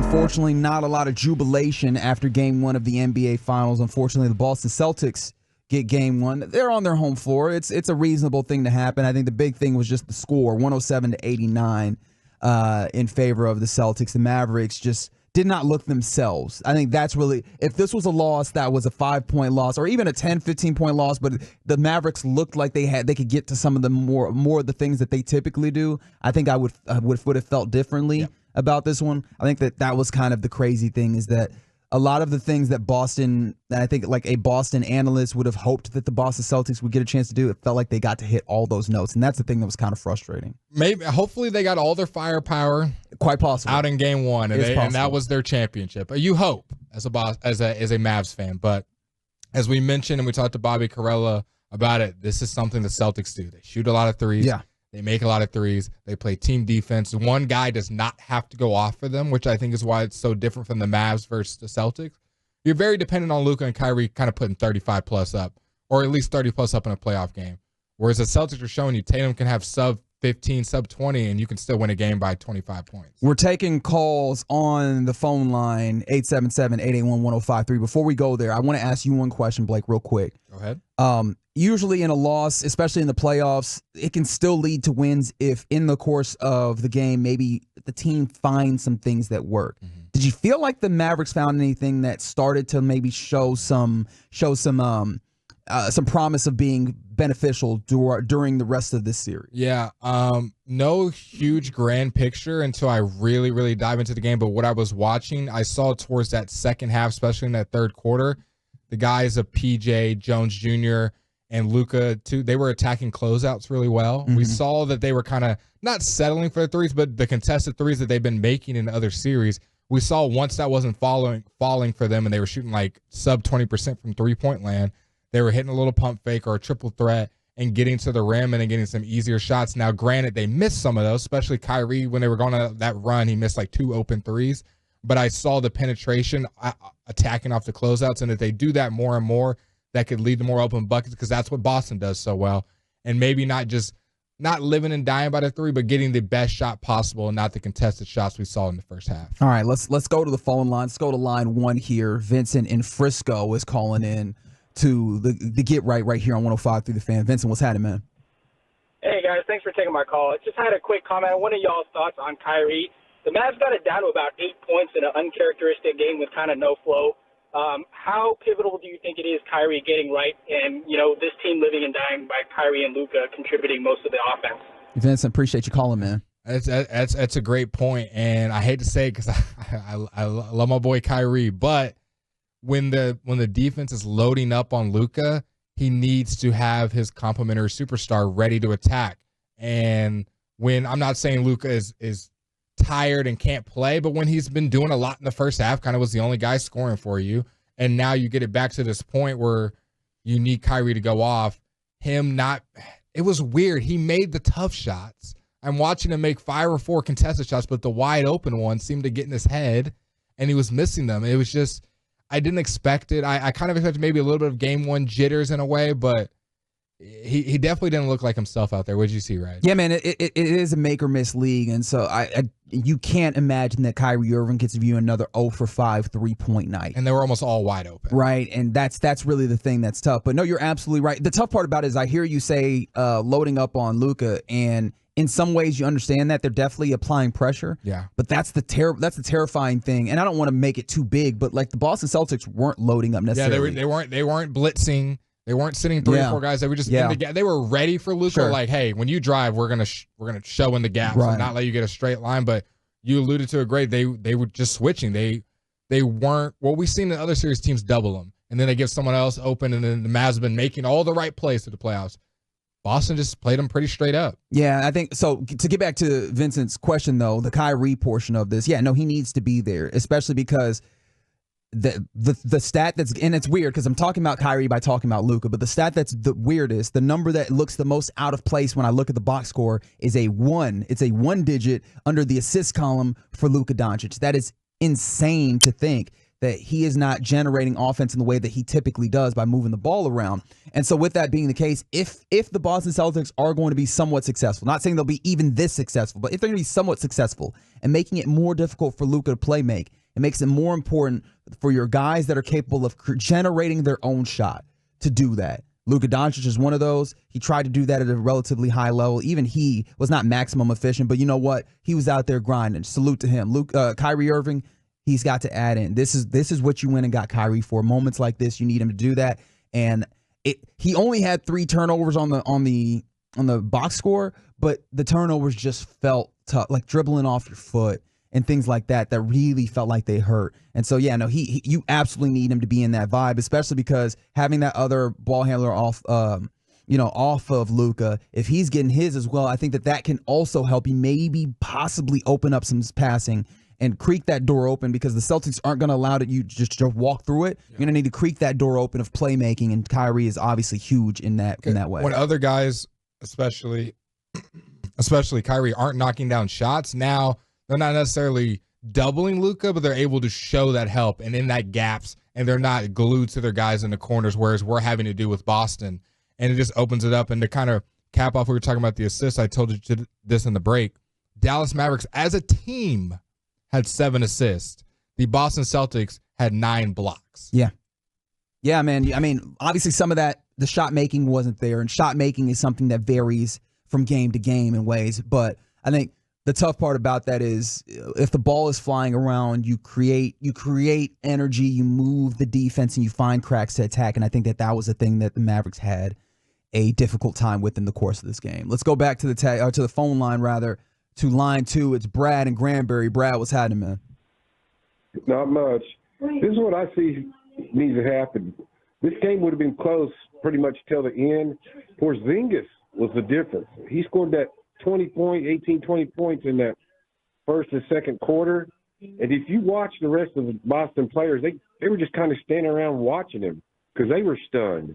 Unfortunately, not a lot of jubilation after Game 1 of the NBA Finals. Unfortunately, the Boston Celtics get Game 1. They're on their home floor. It's a reasonable thing to happen. I think the big thing was just the score, 107-89 in favor of the Celtics. The Mavericks just did not look themselves. I think that's really, if this was a loss that was a 5-point loss or even a 10, 15-point loss, but the Mavericks looked like they could get to some of the more of the things that they typically do, I think I would have felt differently about this one. I think that was kind of the crazy thing, is that a lot of the things that I think like a Boston analyst would have hoped that the Boston Celtics would get a chance to do, it felt like they got to hit all those notes, and that's the thing that was kind of frustrating. Hopefully they got all their firepower, quite possible, out in Game 1, and that was their championship. You hope as a Mavs fan, but as we mentioned and we talked to Bobby Carella about it, this is something the Celtics do. They shoot a lot of threes. Yeah. They make a lot of threes. They play team defense. One guy does not have to go off for them, which I think is why it's so different from the Mavs versus the Celtics. You're very dependent on Luka and Kyrie kind of putting 35-plus up, or at least 30-plus up in a playoff game. Whereas the Celtics are showing you Tatum can have sub-15, sub-20, and you can still win a game by 25 points. We're taking calls on the phone line, 877-881-1053. Before we go there, I want to ask you one question, Blake, real quick. Go ahead. Usually in a loss, especially in the playoffs, it can still lead to wins if in the course of the game, maybe the team finds some things that work. Mm-hmm. Did you feel like the Mavericks found anything that started to maybe show some promise of being beneficial during the rest of this series? Yeah, no huge grand picture until I really, really dive into the game. But what I was watching, I saw towards that second half, especially in that third quarter, the guys of PJ, Jones Jr., and Luka, too, they were attacking closeouts really well. Mm-hmm. We saw that they were kind of not settling for the threes, but the contested threes that they've been making in other series, we saw once that wasn't falling for them and they were shooting like sub 20% from three-point land, they were hitting a little pump fake or a triple threat and getting to the rim and then getting some easier shots. Now, granted, they missed some of those, especially Kyrie when they were going on that run. He missed like 2 open threes. But I saw the penetration attacking off the closeouts, and if they do that more and more, that could lead to more open buckets, because that's what Boston does so well. And maybe not living and dying by the three, but getting the best shot possible and not the contested shots we saw in the first half. All right, let's go to the phone line. Let's go to line 1 here. Vincent in Frisco is calling in to the Get right here on 105 through the Fan. Vincent, what's happening, man? Hey, guys. Thanks for taking my call. I just had a quick comment. One of y'all's thoughts on Kyrie. The Mavs got it down to about 8 points in an uncharacteristic game with kind of no flow. How pivotal do you think it is Kyrie getting right and, this team living and dying by Kyrie and Luka contributing most of the offense? Vincent, appreciate you calling, man. That's a great point, and I hate to say it because I love my boy Kyrie, but when the defense is loading up on Luka, he needs to have his complimentary superstar ready to attack. And when I'm not saying Luka is tired and can't play, but when he's been doing a lot in the first half, kind of was the only guy scoring for you, and now you get it back to this point where you need Kyrie to go off. It was weird. He made the tough shots. I'm watching him make 5 or 4 contested shots, but the wide open ones seemed to get in his head, and he was missing them. It was just, I didn't expect it. I kind of expected maybe a little bit of Game 1 jitters in a way, but he definitely didn't look like himself out there. What did you see, Ryan? Yeah, man, it is a make or miss league, and so you can't imagine that Kyrie Irving gets you another 0 for 5 3-point night. And they were almost all wide open. Right, and that's really the thing that's tough. But no, you're absolutely right. The tough part about it is I hear you say loading up on Luka, and in some ways you understand that they're definitely applying pressure. Yeah. But that's the terrifying thing. And I don't want to make it too big, but like the Boston Celtics weren't loading up necessarily. Yeah, they weren't blitzing. They weren't sitting 3 or 4 guys. They were just in the gap. They were ready for Luka. Sure. Like, hey, when you drive, we're gonna show in the gaps and not let you get a straight line. But you alluded to it great. They were just switching. They weren't. Well, we've seen in other series teams double them, and then they give someone else open, and then the Mavs have been making all the right plays to the playoffs. Boston just played them pretty straight up. Yeah, I think so. To get back to Vincent's question, though, the Kyrie portion of this, yeah, no, he needs to be there, especially because the stat that's, and it's weird because I'm talking about Kyrie by talking about Luka, but the stat that's the weirdest, the number that looks the most out of place when I look at the box score is a 1. It's a 1 digit under the assist column for Luka Doncic. That is insane to think that he is not generating offense in the way that he typically does by moving the ball around. And so with that being the case, if the Boston Celtics are going to be somewhat successful, not saying they'll be even this successful, but if they're going to be somewhat successful and making it more difficult for Luka to play make, it makes it more important for your guys that are capable of generating their own shot to do that. Luka Doncic is one of those. He tried to do that at a relatively high level. Even he was not maximum efficient, but you know what? He was out there grinding. Salute to him. Kyrie Irving, he's got to add in. This is what you went and got Kyrie for. Moments like this, you need him to do that. And he only had 3 turnovers on the box score, but the turnovers just felt tough, like dribbling off your foot and things like that really felt like they hurt. And so, yeah, no, you absolutely need him to be in that vibe, especially because having that other ball handler off of Luka, if he's getting his as well, I think that can also help you maybe possibly open up some passing and creak that door open, because the Celtics aren't going to allow you just to walk through it. You're going to need to creak that door open of playmaking, and Kyrie is obviously huge in that way. When other guys, especially Kyrie, aren't knocking down shots, now they're not necessarily doubling Luka, but they're able to show that help and in that gaps, and they're not glued to their guys in the corners, whereas we're having to do with Boston. And it just opens it up. And to kind of cap off, we were talking about the assists. I told you this in the break. Dallas Mavericks as a team had 7 assists. The Boston Celtics had 9 blocks. Yeah, man. I mean, obviously some of that, the shot making wasn't there, and shot making is something that varies from game to game in ways. But I think the tough part about that is if the ball is flying around, you create energy, you move the defense, and you find cracks to attack. And I think that was a thing that the Mavericks had a difficult time with in the course of this game. Let's go back to the phone line, to line 2. It's Brad and Granbury. Brad, what's happening, man? Not much. This is what I see needs to happen. This game would have been close pretty much till the end. Porzingis was the difference. He scored that 20 points in that first and second quarter. And if you watch the rest of the Boston players, they were just kind of standing around watching him because they were stunned.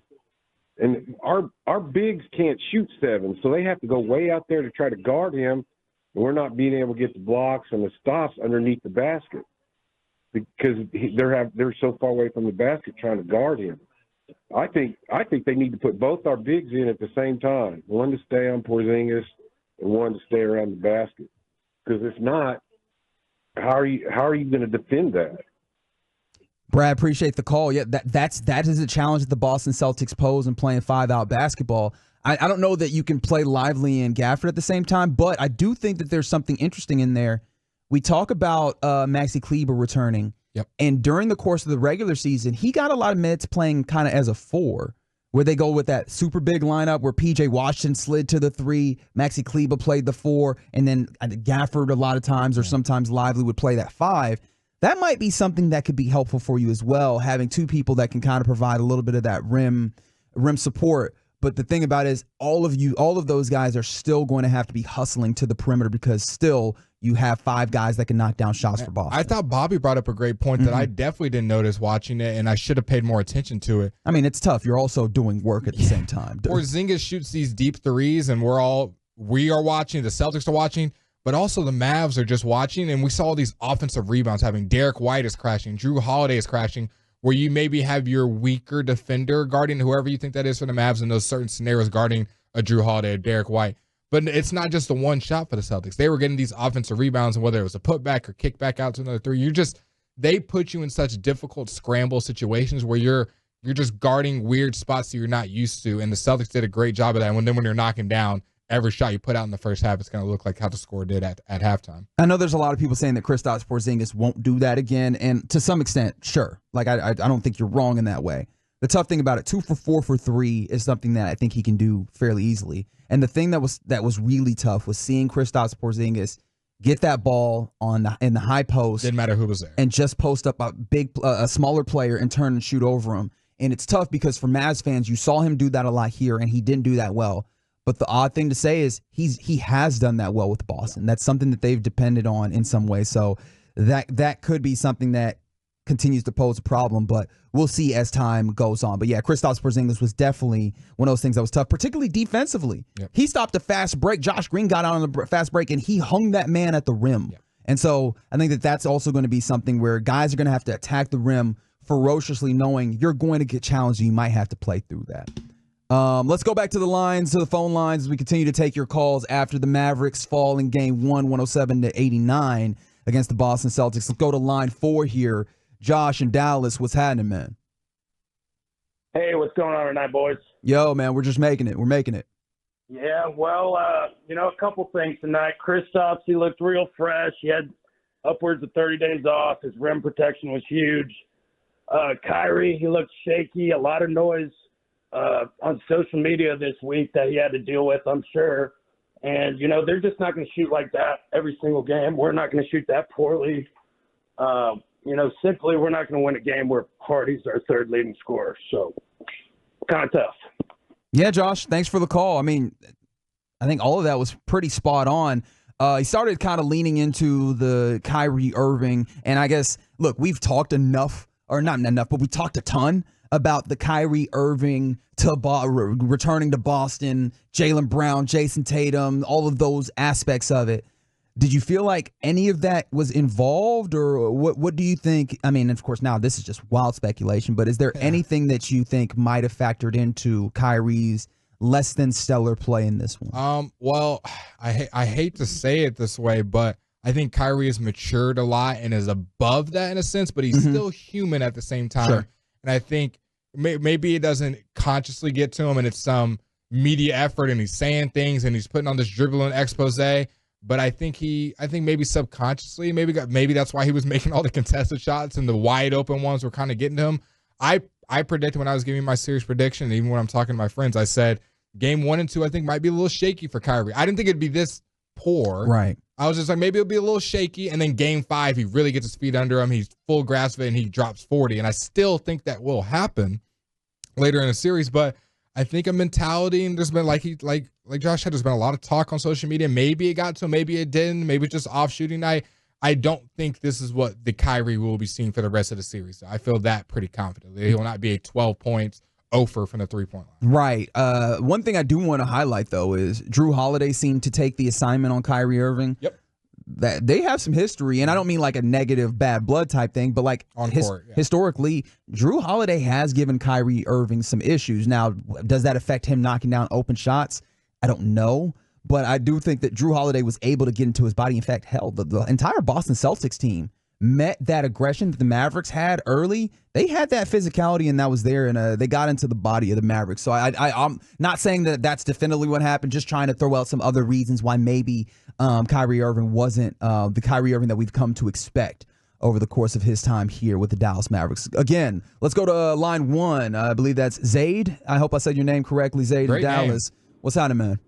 And our bigs can't shoot 7, so they have to go way out there to try to guard him. And we're not being able to get the blocks and the stops underneath the basket because they're so far away from the basket trying to guard him. I think they need to put both our bigs in at the same time, one to stay on Porzingis and one to stay around the basket. Because if not, how are you going to defend that? Brad, appreciate the call. Yeah, that is a challenge that the Boston Celtics pose in playing 5-out basketball. I don't know that you can play Lively and Gafford at the same time, but I do think that there's something interesting in there. We talk about Maxi Kleber returning, and during the course of the regular season, he got a lot of minutes playing kind of as a 4, where they go with that super big lineup where P.J. Washington slid to the 3, Maxi Kleber played the 4, and then Gafford a lot of times or sometimes Lively would play that 5. That might be something that could be helpful for you as well, having 2 people that can kind of provide a little bit of that rim support. But the thing about it is all of those guys are still going to have to be hustling to the perimeter because still you have 5 guys that can knock down shots for Boston. I thought Bobby brought up a great point that I definitely didn't notice watching it, and I should have paid more attention to it. I mean, it's tough. You're also doing work at the same time. Porzingis shoots these deep threes, and we are watching, the Celtics are watching, but also the Mavs are just watching, and we saw these offensive rebounds happening. Derek White is crashing. Drew Holiday is crashing, where you maybe have your weaker defender guarding whoever you think that is for the Mavs in those certain scenarios, guarding a Drew Holiday or Derek White. But it's not just the one shot for the Celtics. They were getting these offensive rebounds, and whether it was a putback or kickback out to another 3, they put you in such difficult scramble situations where you're just guarding weird spots that you're not used to. And the Celtics did a great job of that. And then when you're knocking down, every shot you put out in the first half, it's going to look like how the score did at halftime. I know there's a lot of people saying that Kristaps Porzingis won't do that again, and to some extent, sure. Like I don't think you're wrong in that way. The tough thing about it, 2 for 4 for 3 is something that I think he can do fairly easily. And the thing that was really tough was seeing Kristaps Porzingis get that ball in the high post. Didn't matter who was there. And just post up a smaller player and turn and shoot over him. And it's tough because for Mavs fans, you saw him do that a lot here, and he didn't do that well. But the odd thing to say is he has done that well with Boston. That's something that they've depended on in some way. So that could be something that continues to pose a problem, but we'll see as time goes on. But yeah, Kristaps Porzingis was definitely one of those things that was tough, particularly defensively. Yep. He stopped a fast break. Josh Green got out on the fast break, and he hung that man at the rim. Yep. And so I think that that's also going to be something where guys are going to have to attack the rim ferociously, knowing you're going to get challenged and you might have to play through that. Let's go back to the lines, to the phone lines, as we continue to take your calls after the Mavericks fall in game 1, 107-89 against the Boston Celtics. Let's go to line 4 here. Josh in Dallas, what's happening, man? Hey, what's going on tonight, boys? Yo, man, we're just making it. We're making it. Yeah, well, a couple things tonight. Kristaps, he looked real fresh. He had upwards of 30 days off. His rim protection was huge. Kyrie, he looked shaky. A lot of noise on social media this week that he had to deal with, I'm sure. And, they're just not going to shoot like that every single game. We're not going to shoot that poorly. Simply we're not going to win a game where Hardy's our third leading scorer. So kind of tough. Yeah, Josh, thanks for the call. I mean, I think all of that was pretty spot on. He started kind of leaning into the Kyrie Irving. And I guess, look, we've talked enough, or not enough, but we talked a ton about the Kyrie Irving to returning to Boston, Jaylen Brown, Jason Tatum, all of those aspects of it. Did you feel like any of that was involved, or what do you think? I mean, of course, now this is just wild speculation, but is there anything that you think might have factored into Kyrie's less than stellar play in this one? Well, I hate to say it this way, but I think Kyrie has matured a lot and is above that in a sense, but he's still human at the same time. Sure. And I think maybe it doesn't consciously get to him and it's some media effort and he's saying things and he's putting on this dribbling expose. But I think maybe subconsciously, maybe that's why he was making all the contested shots and the wide open ones were kind of getting to him. I predicted when I was giving my series prediction, and even when I'm talking to my friends, I said game 1 and 2 I think might be a little shaky for Kyrie. I didn't think it'd be this poor. Right. I was just like, maybe it'll be a little shaky, and then game 5 he really gets his feet under him, he's full grasp of it, and he drops 40. And I still think that will happen later in the series, but I think a mentality, and there's been like Josh said, there's been a lot of talk on social media. Maybe it got to him, maybe it didn't, maybe it's just off shooting night. I don't think this is what the Kyrie will be seeing for the rest of the series. So I feel that pretty confidently. He will not be a 12 points over from the 3-point line. Right. One thing I do want to highlight, though, is Drew Holiday seemed to take the assignment on Kyrie Irving. Yep. That they have some history, and I don't mean like a negative bad blood type thing, but like on court, historically, Drew Holiday has given Kyrie Irving some issues. Now, does that affect him knocking down open shots? I don't know, but I do think that Drew Holiday was able to get into his body. In fact, hell, the entire Boston Celtics team met that aggression that the Mavericks had early. They had that physicality, and that was there, and they got into the body of the Mavericks. So I'm not saying that that's definitively what happened, just trying to throw out some other reasons why maybe Kyrie Irving wasn't the Kyrie Irving that we've come to expect over the course of his time here with the Dallas Mavericks. Again, let's go to line 1. I believe that's Zaid. I hope I said your name correctly, Zaid in Dallas. What's happening, man?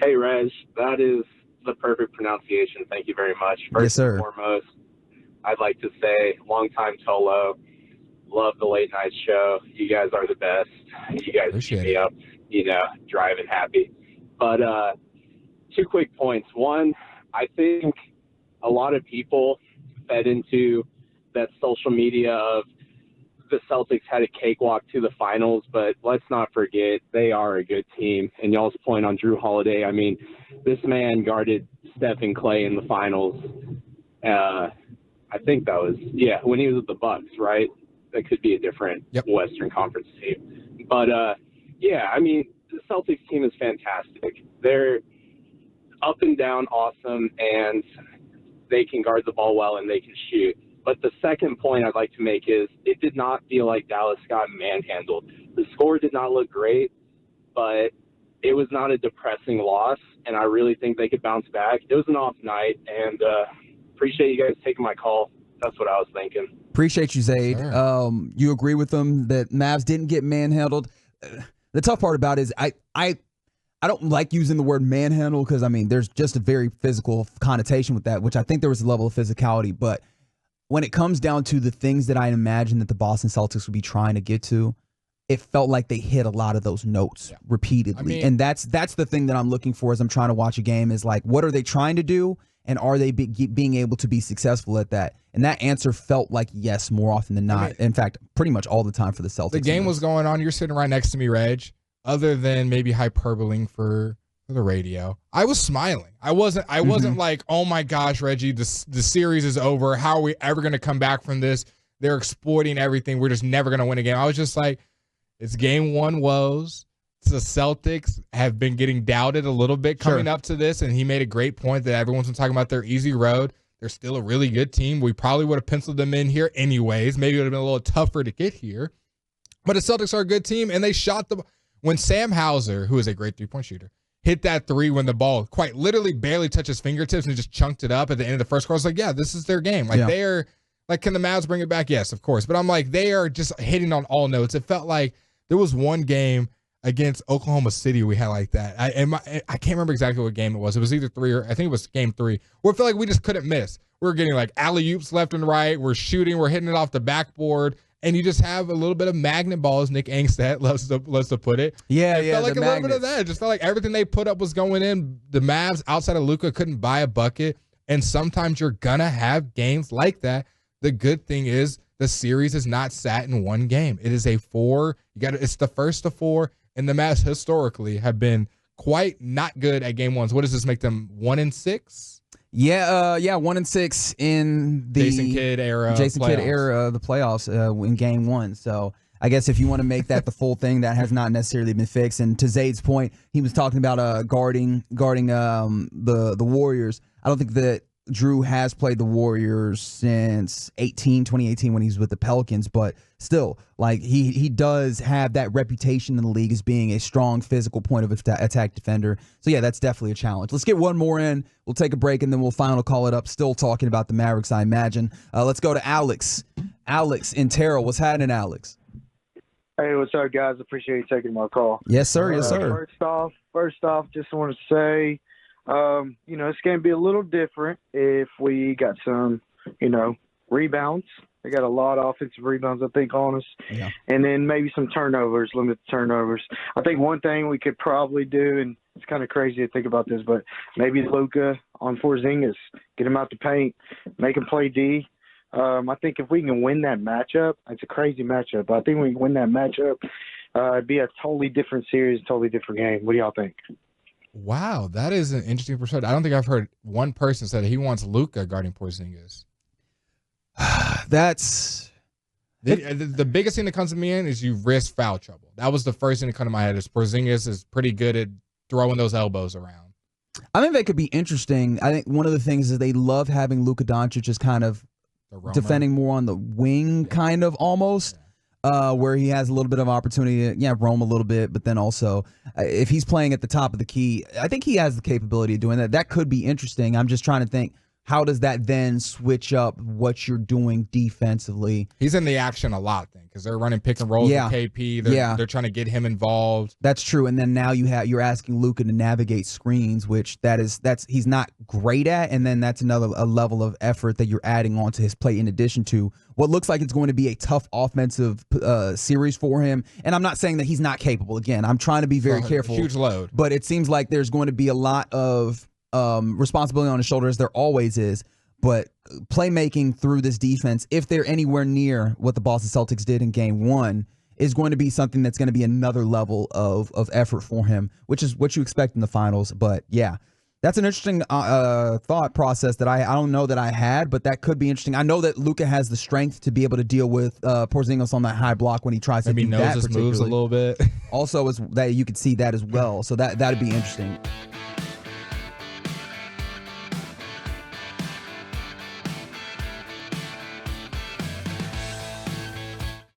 Hey, Reg. That is the perfect pronunciation. Thank you very much. Yes, sir. And foremost, I'd like to say, longtime Tolo, love the late night show. You guys are the best. You guys keep me up, driving happy. But 2 quick points. One, I think a lot of people fed into that social media of the Celtics had a cakewalk to the finals, but let's not forget they are a good team. And y'all's point on Drew Holiday, I mean, this man guarded Steph and Clay in the finals. I think that was, when he was with the Bucks, right? That could be a different Western Conference team. But, I mean, the Celtics team is fantastic. They're up and down awesome, and they can guard the ball well and they can shoot. But the second point I'd like to make is it did not feel like Dallas got manhandled. The score did not look great, but it was not a depressing loss, and I really think they could bounce back. It was an off night, and appreciate you guys taking my call. That's what I was thinking. Appreciate you, Zaid. Sure. You agree with them that Mavs didn't get manhandled. The tough part about it is I don't like using the word manhandle because, I mean, there's just a very physical connotation with that, which I think there was a level of physicality, but when it comes down to the things that I imagine that the Boston Celtics would be trying to get to, it felt like they hit a lot of those notes repeatedly. And that's the thing that I'm looking for as I'm trying to watch a game is like, what are they trying to do? And are they being able to be successful at that? And that answer felt like yes more often than not. In fact, pretty much all the time for the Celtics. The game was going on. You're sitting right next to me, Reg. Other than maybe hyperbole for for the radio. I was smiling. I wasn't like, oh my gosh, Reggie, the series is over. How are we ever going to come back from this? They're exploiting everything. We're just never going to win a game. I was just like, it's game one woes. The Celtics have been getting doubted a little bit coming up to this, and he made a great point that everyone's been talking about their easy road. They're still a really good team. We probably would have penciled them in here anyways. Maybe it would have been a little tougher to get here. But the Celtics are a good team, and they shot the – when Sam Hauser, who is a great three-point shooter, hit that three when the ball quite literally barely touched his fingertips and just chunked it up at the end of the first quarter, I was like, yeah, this is their game. Like, they're – like, can the Mavs bring it back? Yes, of course. But I'm like, they are just hitting on all notes. It felt like there was one game – against Oklahoma City we had like that. I can't remember exactly what game it was. It was either 3 or I think it was game 3, where I feel like we just couldn't miss. We were getting like alley-oops left and right. We're shooting. We're hitting it off the backboard. And you just have a little bit of magnet balls, Nick Angstadt loves to put it. Yeah, it felt like a little bit of that. It just felt like everything they put up was going in. The Mavs, outside of Luka, couldn't buy a bucket. And sometimes you're going to have games like that. The good thing is the series is not sat in one game. It is a 4. It's the first of 4. And the Mavs historically have been quite not good at game ones. What does this make them, 1-6? Yeah, 1-6 in the Jason Kidd era. Kidd era of the playoffs in game 1. So I guess if you want to make that the full thing, that has not necessarily been fixed. And to Zayd's point, he was talking about guarding the Warriors. I don't think that Drew has played the Warriors since 2018 when he was with the Pelicans, but still, like he does have that reputation in the league as being a strong physical point of attack defender. So yeah, that's definitely a challenge. Let's get one more in. We'll take a break and then we'll final call it up. Still talking about the Mavericks, I imagine. Let's go to Alex. Alex in Terrell. What's happening, Alex? Hey, what's up, guys? Appreciate you taking my call. Yes, sir. Yes, sir. First off, just want to say, it's going to be a little different if we got some, rebounds. They got a lot of offensive rebounds, I think, on us. Yeah. And then maybe some turnovers, limited turnovers. I think one thing we could probably do, and it's kind of crazy to think about this, but maybe Luka on Porzingis, get him out the paint, make him play D. I think if we can win that matchup, it's a crazy matchup, but I think we can win that matchup, it'd be a totally different series, totally different game. What do y'all think? Wow, that is an interesting perspective. I don't think I've heard one person say that he wants Luka guarding Porzingis. That's the biggest thing that comes to me in is you risk foul trouble. That was the first thing that come to my head. Is Porzingis is pretty good at throwing those elbows around. I think that could be interesting. I think one of the things is they love having Luka Doncic just kind of defending more on the wing, kind of almost. Where he has a little bit of opportunity to, roam a little bit, but then also if he's playing at the top of the key, I think he has the capability of doing that. That could be interesting. I'm just trying to think, how does that then switch up what you're doing defensively? He's in the action a lot then because they're running pick and rolls with KP. They're trying to get him involved. That's true. And then now you're asking Luka to navigate screens, which he's not great at. And then that's a level of effort that you're adding onto his plate in addition to what looks like it's going to be a tough offensive series for him. And I'm not saying that he's not capable. Again, I'm trying to be very careful. Huge load. But it seems like there's going to be a lot of responsibility on his shoulders. There always is. But playmaking through this defense, if they're anywhere near what the Boston Celtics did in game 1, is going to be something that's going to be another level of effort for him, which is what you expect in the finals. But yeah, that's an interesting thought process that I don't know that I had, but that could be interesting. I know that Luka has the strength to be able to deal with Porzingis on that high block when he tries to do that. Maybe knows his moves a little bit. Also, is that you could see that as well. So that'd be interesting.